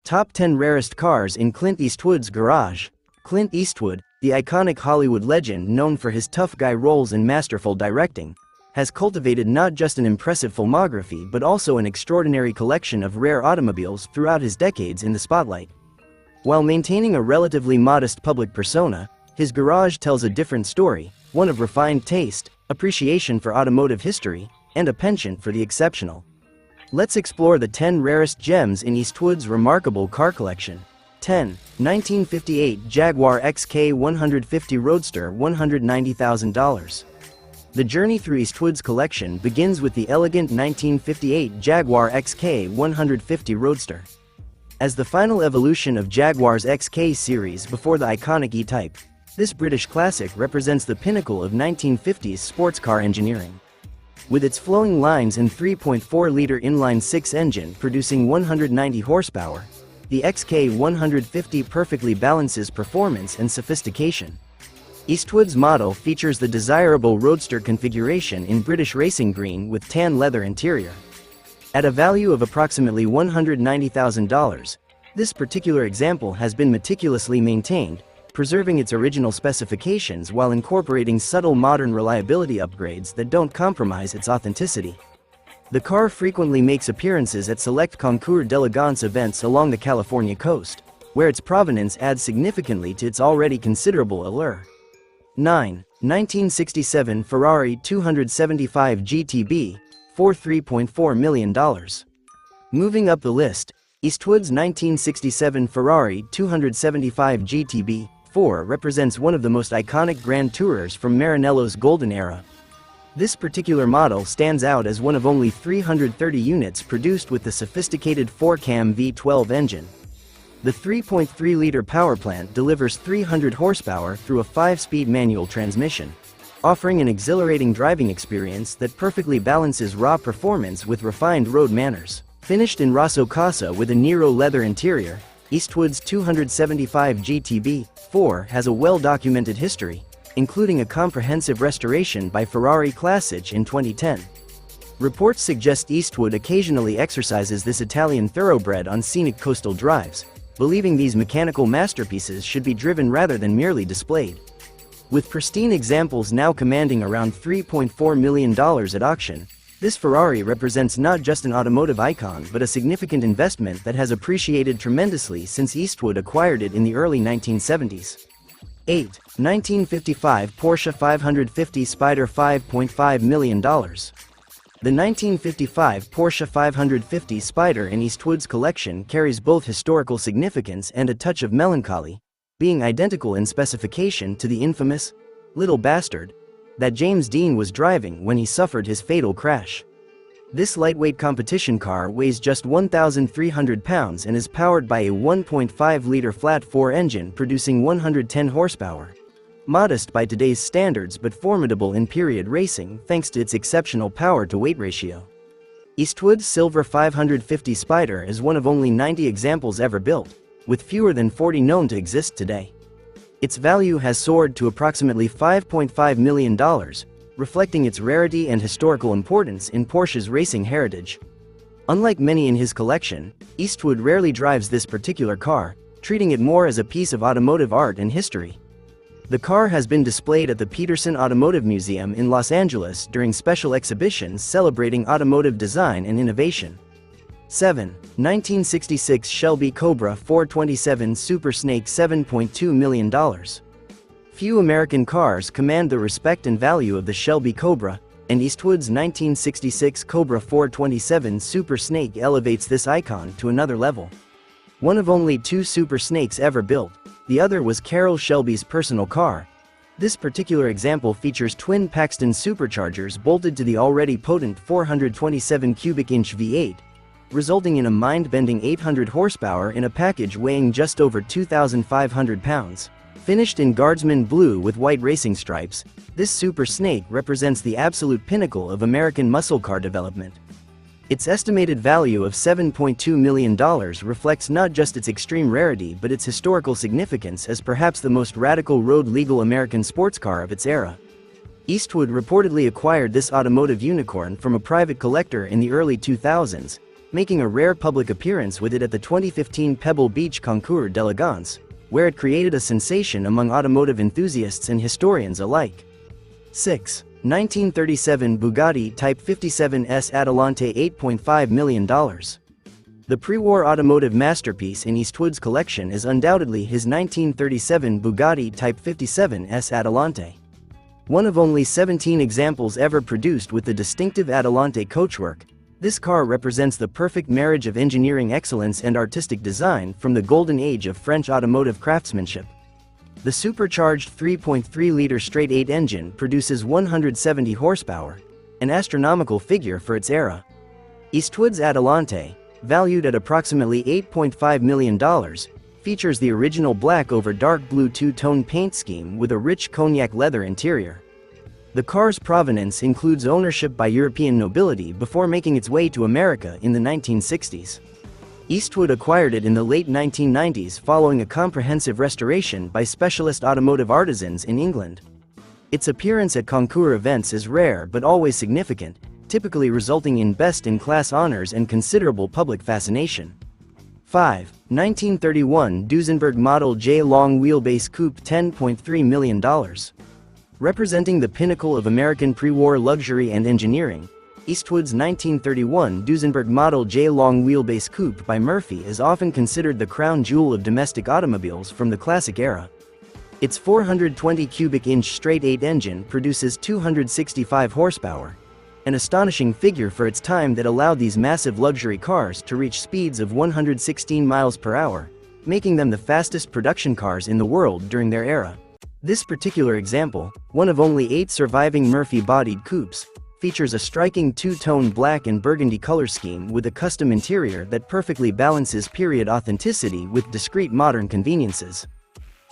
Top 10 Rarest Cars in Clint Eastwood's Garage. Clint Eastwood, the iconic Hollywood legend known for his tough guy roles and masterful directing, has cultivated not just an impressive filmography but also an extraordinary collection of rare automobiles throughout his decades in the spotlight. While maintaining a relatively modest public persona, his garage tells a different story, one of refined taste, appreciation for automotive history, and a penchant for the exceptional. Let's explore the 10 rarest gems in Eastwood's remarkable car collection. 10. 1958 Jaguar XK150 Roadster, $190,000. The journey through Eastwood's collection begins with the elegant 1958 Jaguar XK150 Roadster. As the final evolution of Jaguar's XK series before the iconic E-Type, this British classic represents the pinnacle of 1950s sports car engineering. With its flowing lines and 3.4-liter inline-six engine producing 190 horsepower, the XK150 perfectly balances performance and sophistication. Eastwood's model features the desirable Roadster configuration in British racing green with tan leather interior. At a value of approximately $190,000, this particular example has been meticulously maintained, preserving its original specifications while incorporating subtle modern reliability upgrades that don't compromise its authenticity. The car frequently makes appearances at select Concours d'Elegance events along the California coast, where its provenance adds significantly to its already considerable allure. 9. 1967 Ferrari 275 GTB, for $3.4 million. Moving up the list, Eastwood's 1967 Ferrari 275 GTB, 4 represents one of the most iconic Grand Tourers from Maranello's golden era. This particular model stands out as one of only 330 units produced with the sophisticated 4-cam V12 engine. The 3.3-liter power plant delivers 300 horsepower through a 5-speed manual transmission, offering an exhilarating driving experience that perfectly balances raw performance with refined road manners. Finished in Rosso Casa with a Nero leather interior, Eastwood's 275 GTB, 4 has a well-documented history, including a comprehensive restoration by Ferrari Classic in 2010. Reports suggest Eastwood occasionally exercises this Italian thoroughbred on scenic coastal drives, believing these mechanical masterpieces should be driven rather than merely displayed. With pristine examples now commanding around $3.4 million at auction, this Ferrari represents not just an automotive icon but a significant investment that has appreciated tremendously since Eastwood acquired it in the early 1970s. 8. 1955 Porsche 550 Spyder, $5.5 million. The 1955 Porsche 550 Spyder in Eastwood's collection carries both historical significance and a touch of melancholy, being identical in specification to the infamous "little bastard" that James Dean was driving when he suffered his fatal crash. This lightweight competition car weighs just 1,300 pounds and is powered by a 1.5-liter flat-4 engine producing 110 horsepower. Modest by today's standards but formidable in period racing thanks to its exceptional power-to-weight ratio. Eastwood's silver 550 Spyder is one of only 90 examples ever built, with fewer than 40 known to exist today. Its value has soared to approximately $5.5 million, reflecting its rarity and historical importance in Porsche's racing heritage. Unlike many in his collection, Eastwood rarely drives this particular car, treating it more as a piece of automotive art and history. The car has been displayed at the Peterson Automotive Museum in Los Angeles during special exhibitions celebrating automotive design and innovation. 7. 1966 Shelby Cobra 427 Super Snake, $7.2 million. Few American cars command the respect and value of the Shelby Cobra, and Eastwood's 1966 Cobra 427 Super Snake elevates this icon to another level. One of only 2 Super Snakes ever built, the other was Carroll Shelby's personal car. This particular example features twin Paxton superchargers bolted to the already potent 427 cubic inch V8, resulting in a mind-bending 800 horsepower in a package weighing just over 2,500 pounds. Finished in Guardsman blue with white racing stripes, this Super Snake represents the absolute pinnacle of American muscle car development. Its estimated value of $7.2 million reflects not just its extreme rarity but its historical significance as perhaps the most radical road-legal American sports car of its era. Eastwood reportedly acquired this automotive unicorn from a private collector in the early 2000s, making a rare public appearance with it at the 2015 Pebble Beach Concours d'Elegance, where it created a sensation among automotive enthusiasts and historians alike. 6. 1937 Bugatti Type57Adilante $8.5 million. The pre-war automotive masterpiece in Eastwood's collection is undoubtedly his 1937 Bugatti Type57Adilante. One of only 17 examples ever produced with the distinctive Adilante coachwork, this car represents the perfect marriage of engineering excellence and artistic design from the golden age of French automotive craftsmanship. The supercharged 3.3-liter straight-8 engine produces 170 horsepower, an astronomical figure for its era. Eastwood's Adilante, valued at approximately $8.5 million, features the original black over dark blue two-tone paint scheme with a rich cognac leather interior. The car's provenance includes ownership by European nobility before making its way to America in the 1960s. Eastwood acquired it in the late 1990s following a comprehensive restoration by specialist automotive artisans in England. Its appearance at concours events is rare but always significant, typically resulting in best-in-class honors and considerable public fascination. 5. 1931 Duesenberg Model J Long Wheelbase Coupe $10.3 million. Representing the pinnacle of American pre-war luxury and engineering, Eastwood's 1931 Duesenberg Model J Long Wheelbase Coupe by Murphy is often considered the crown jewel of domestic automobiles from the classic era. Its 420 cubic inch straight-8 engine produces 265 horsepower, an astonishing figure for its time that allowed these massive luxury cars to reach speeds of 116 miles per hour, making them the fastest production cars in the world during their era. This particular example, one of only 8 surviving Murphy-bodied coupes, features a striking two-tone black and burgundy color scheme with a custom interior that perfectly balances period authenticity with discreet modern conveniences.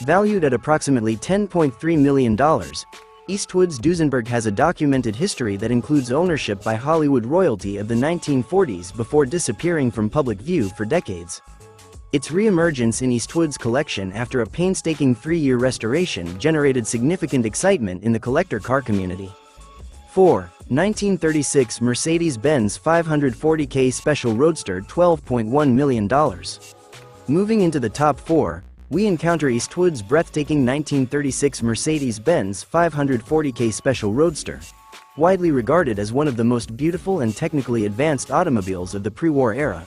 Valued at approximately $10.3 million, Eastwood's Duesenberg has a documented history that includes ownership by Hollywood royalty of the 1940s before disappearing from public view for decades. Its re-emergence in Eastwood's collection after a painstaking 3-year restoration generated significant excitement in the collector car community. 4. 1936 Mercedes-Benz 540K Special Roadster $12.1 million. Moving into the top 4, we encounter Eastwood's breathtaking 1936 Mercedes-Benz 540K Special Roadster, widely regarded as one of the most beautiful and technically advanced automobiles of the pre-war era.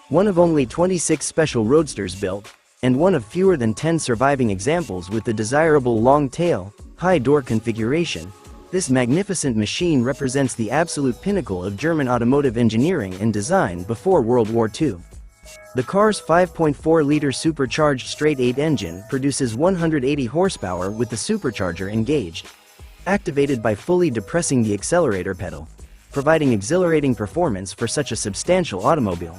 One of only 26 special roadsters built, and one of fewer than 10 surviving examples with the desirable long tail, high door configuration, this magnificent machine represents the absolute pinnacle of German automotive engineering and design before World War II. The car's 5.4-liter supercharged straight-8 engine produces 180 horsepower with the supercharger engaged, activated by fully depressing the accelerator pedal, providing exhilarating performance for such a substantial automobile.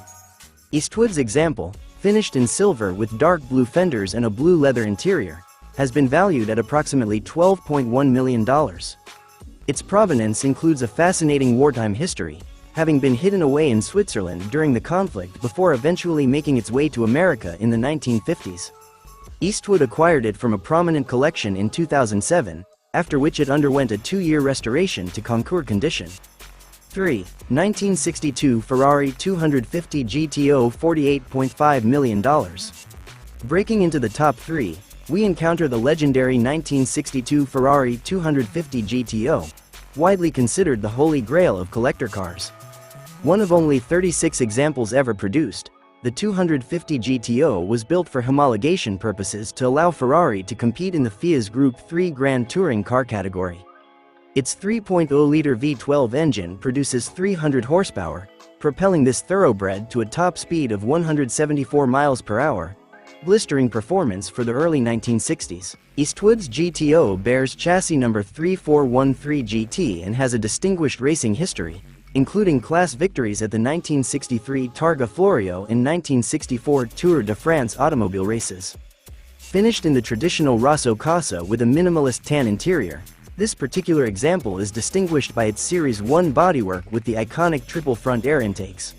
Eastwood's example, finished in silver with dark blue fenders and a blue leather interior, has been valued at approximately $12.1 million. Its provenance includes a fascinating wartime history, having been hidden away in Switzerland during the conflict before eventually making its way to America in the 1950s. Eastwood acquired it from a prominent collection in 2007, after which it underwent a 2-year restoration to concours condition. 3. 1962 Ferrari 250 GTO $48.5 million. Breaking into the top 3, we encounter the legendary 1962 Ferrari 250 GTO, widely considered the holy grail of collector cars. One of only 36 examples ever produced, the 250 GTO was built for homologation purposes to allow Ferrari to compete in the FIA's Group 3 Grand Touring car category. Its 3.0-liter V12 engine produces 300 horsepower, propelling this thoroughbred to a top speed of 174 miles per hour, blistering performance for the early 1960s. Eastwood's GTO bears chassis number 3413GT and has a distinguished racing history, including class victories at the 1963 Targa Florio and 1964 Tour de France automobile races. Finished in the traditional Rosso Casa with a minimalist tan interior, this particular example is distinguished by its Series 1 bodywork with the iconic triple front air intakes.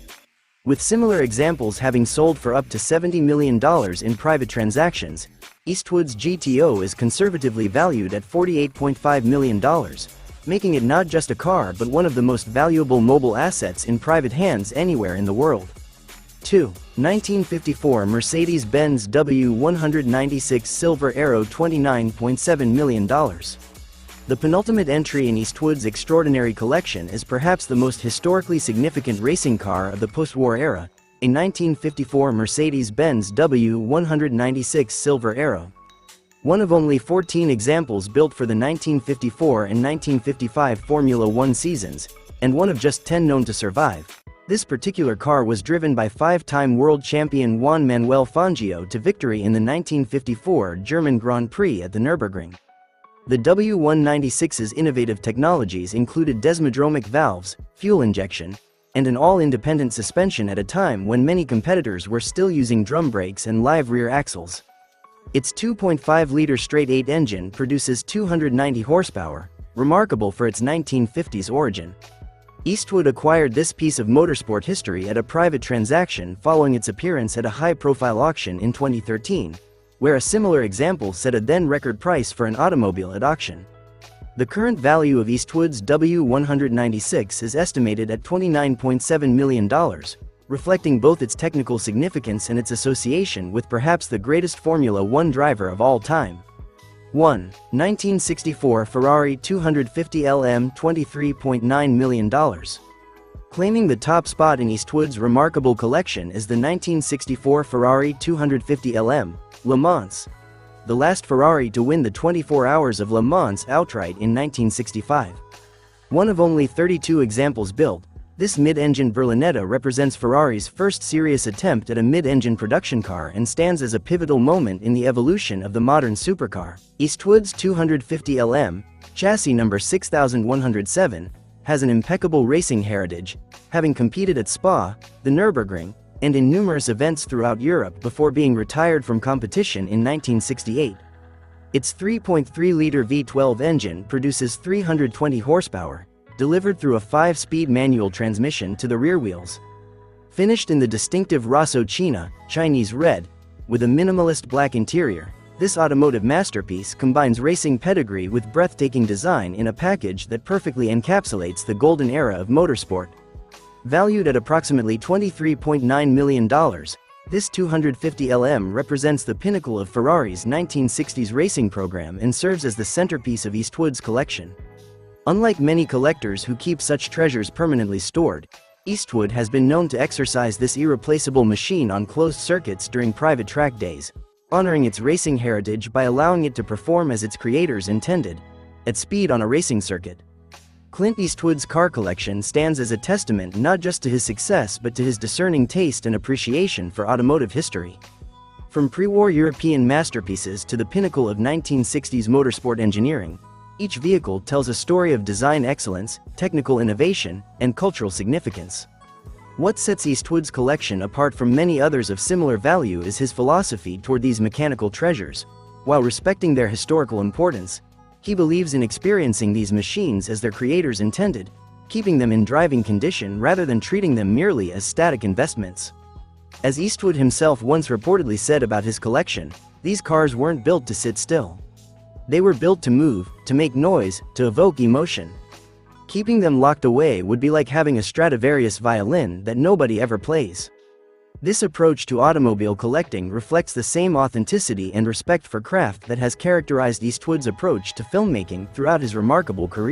With similar examples having sold for up to $70 million in private transactions, Eastwood's GTO is conservatively valued at $48.5 million, making it not just a car but one of the most valuable mobile assets in private hands anywhere in the world. 2. 1954 Mercedes-Benz W196 Silver Arrow $29.7 million. The penultimate entry in Eastwood's extraordinary collection is perhaps the most historically significant racing car of the post-war era, a 1954 Mercedes-Benz W196 Silver Arrow. One of only 14 examples built for the 1954 and 1955 Formula One seasons, and one of just 10 known to survive. This particular car was driven by five-time world champion Juan Manuel Fangio to victory in the 1954 German Grand Prix at the Nürburgring. The W196's innovative technologies included desmodromic valves, fuel injection, and an all-independent suspension at a time when many competitors were still using drum brakes and live rear axles. Its 2.5-liter straight-8 engine produces 290 horsepower, remarkable for its 1950s origin. Eastwood acquired this piece of motorsport history at a private transaction following its appearance at a high-profile auction in 2013, where a similar example set a then-record price for an automobile at auction. The current value of Eastwood's W196 is estimated at $29.7 million, reflecting both its technical significance and its association with perhaps the greatest Formula One driver of all time. 1. 1964 Ferrari 250 LM $23.9 million. Claiming the top spot in Eastwood's remarkable collection is the 1964 Ferrari 250 LM, Le Mans. The last Ferrari to win the 24 Hours of Le Mans outright in 1965. One of only 32 examples built, this mid-engine Berlinetta represents Ferrari's first serious attempt at a mid-engine production car and stands as a pivotal moment in the evolution of the modern supercar. Eastwood's 250 LM, chassis number 6107, has an impeccable racing heritage, having competed at Spa, the Nürburgring, and in numerous events throughout Europe before being retired from competition in 1968. Its 3.3-liter V12 engine produces 320 horsepower, delivered through a 5-speed manual transmission to the rear wheels. Finished in the distinctive Rosso China, Chinese red, with a minimalist black interior, this automotive masterpiece combines racing pedigree with breathtaking design in a package that perfectly encapsulates the golden era of motorsport. Valued at approximately $23.9 million, this 250 LM represents the pinnacle of Ferrari's 1960s racing program and serves as the centerpiece of Eastwood's collection. Unlike many collectors who keep such treasures permanently stored, Eastwood has been known to exercise this irreplaceable machine on closed circuits during private track days, honoring its racing heritage by allowing it to perform as its creators intended, at speed on a racing circuit. Clint Eastwood's car collection stands as a testament not just to his success but to his discerning taste and appreciation for automotive history. From pre-war European masterpieces to the pinnacle of 1960s motorsport engineering, each vehicle tells a story of design excellence, technical innovation, and cultural significance. What sets Eastwood's collection apart from many others of similar value is his philosophy toward these mechanical treasures. While respecting their historical importance, he believes in experiencing these machines as their creators intended, keeping them in driving condition rather than treating them merely as static investments. As Eastwood himself once reportedly said about his collection, these cars weren't built to sit still. They were built to move, to make noise, to evoke emotion. Keeping them locked away would be like having a Stradivarius violin that nobody ever plays. This approach to automobile collecting reflects the same authenticity and respect for craft that has characterized Eastwood's approach to filmmaking throughout his remarkable career.